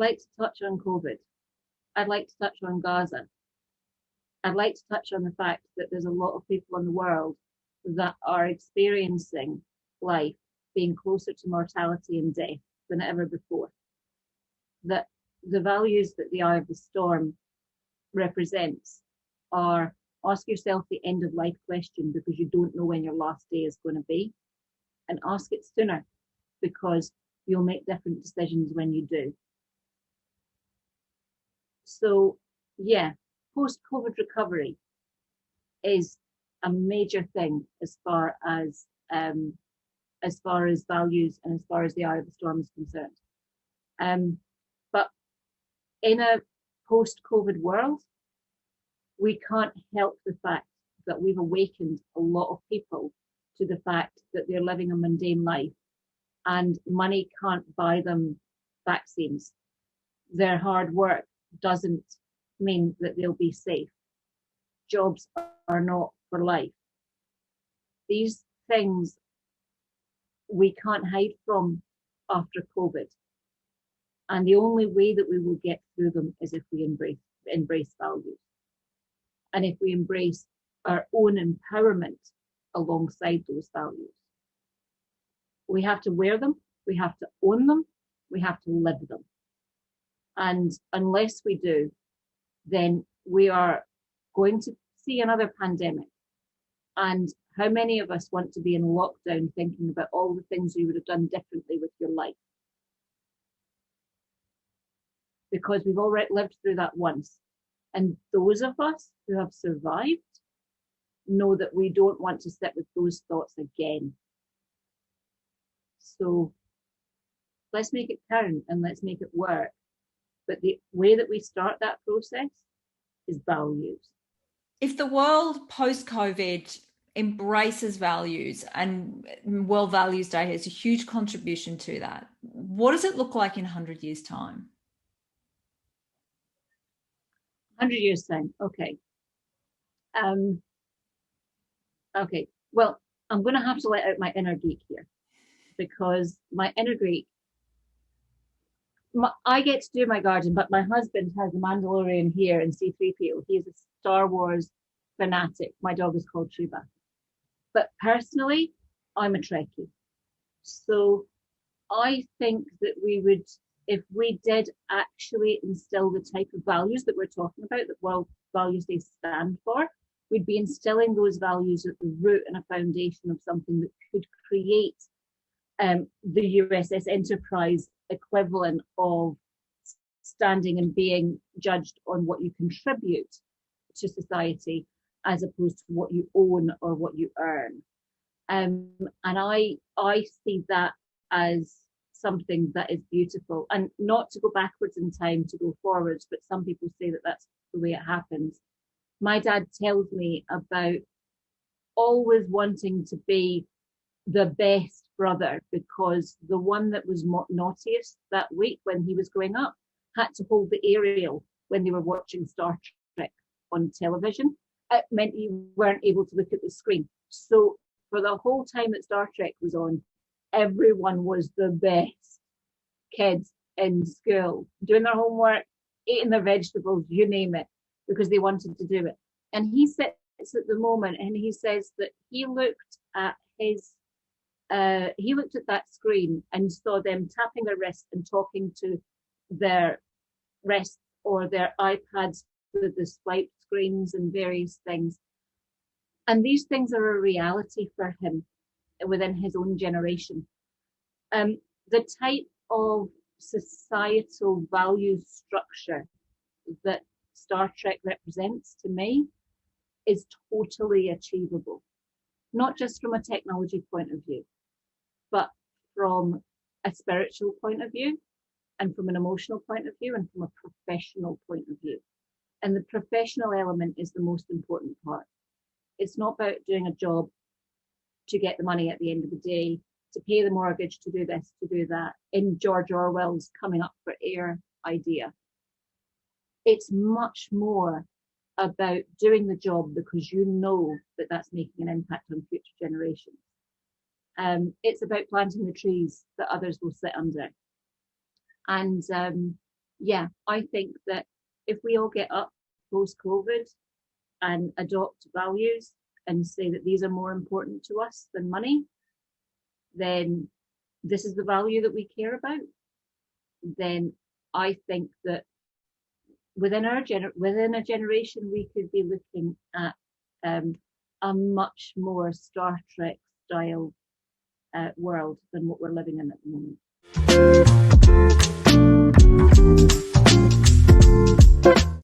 like to touch on COVID. I'd like to touch on Gaza. I'd like to touch on the fact that there's a lot of people in the world that are experiencing life being closer to mortality and death than ever before. That the values that the Eye of the Storm represents are ask yourself the end of life question because you don't know when your last day is going to be, and ask it sooner because you'll make different decisions when you do. So yeah, post-COVID recovery is a major thing as far as values and as far as the Eye of the Storm is concerned. But in a post-COVID world, we can't help the fact that we've awakened a lot of people to the fact that they're living a mundane life and money can't buy them vaccines. Their hard work doesn't mean that they'll be safe. Jobs are not for life. These things we can't hide from after COVID. And the only way that we will get through them is if we embrace values. And if we embrace our own empowerment alongside those values. We have to wear them, we have to own them, we have to live them. And unless we do, then we are going to see another pandemic. And how many of us want to be in lockdown thinking about all the things you would have done differently with your life? Because we've already lived through that once. And those of us who have survived know that we don't want to sit with those thoughts again. So let's make it count and let's make it work. But the way that we start that process is values. If the world post-COVID embraces values, and World Values Day has a huge contribution to that, what does it look like in 100 years' time? 100 years time, okay. Okay, well, I'm going to have to let out my inner geek here, because my inner geek, I get to do my garden, but my husband has a Mandalorian here in C-3PO. He is a Star Wars fanatic. My dog is called Sheba. But personally, I'm a Trekkie. So I think that we would, if we did actually instill the type of values that we're talking about, that World Values Day stand for, we'd be instilling those values at the root and a foundation of something that could create the USS Enterprise equivalent of standing and being judged on what you contribute to society as opposed to what you own or what you earn. And I see that as something that is beautiful, and not to go backwards in time, to go forwards, but some people say that that's the way it happens. My dad tells me about always wanting to be the best brother, because the one that was naughtiest that week when he was growing up had to hold the aerial when they were watching Star Trek on television. It meant you weren't able to look at the screen. So for the whole time that Star Trek was on, everyone was the best kids in school, doing their homework, eating their vegetables, you name it, because they wanted to do it. And he sits at the moment and he says that he looked at that screen and saw them tapping their wrist and talking to their wrists or their iPads with the swipe screens and various things. And these things are a reality for him within his own generation. The type of societal value structure that Star Trek represents to me is totally achievable, not just from a technology point of view, but from a spiritual point of view, and from an emotional point of view, and from a professional point of view. And the professional element is the most important part. It's not about doing a job to get the money at the end of the day, to pay the mortgage, to do this, to do that, in George Orwell's coming up for air idea. It's much more about doing the job because you know that that's making an impact on future generations. It's about planting the trees that others will sit under. And yeah, I think that if we all get up post-COVID and adopt values and say that these are more important to us than money, then this is the value that we care about, then I think that within a generation we could be looking at a much more Star Trek style world than what we're living in at the moment.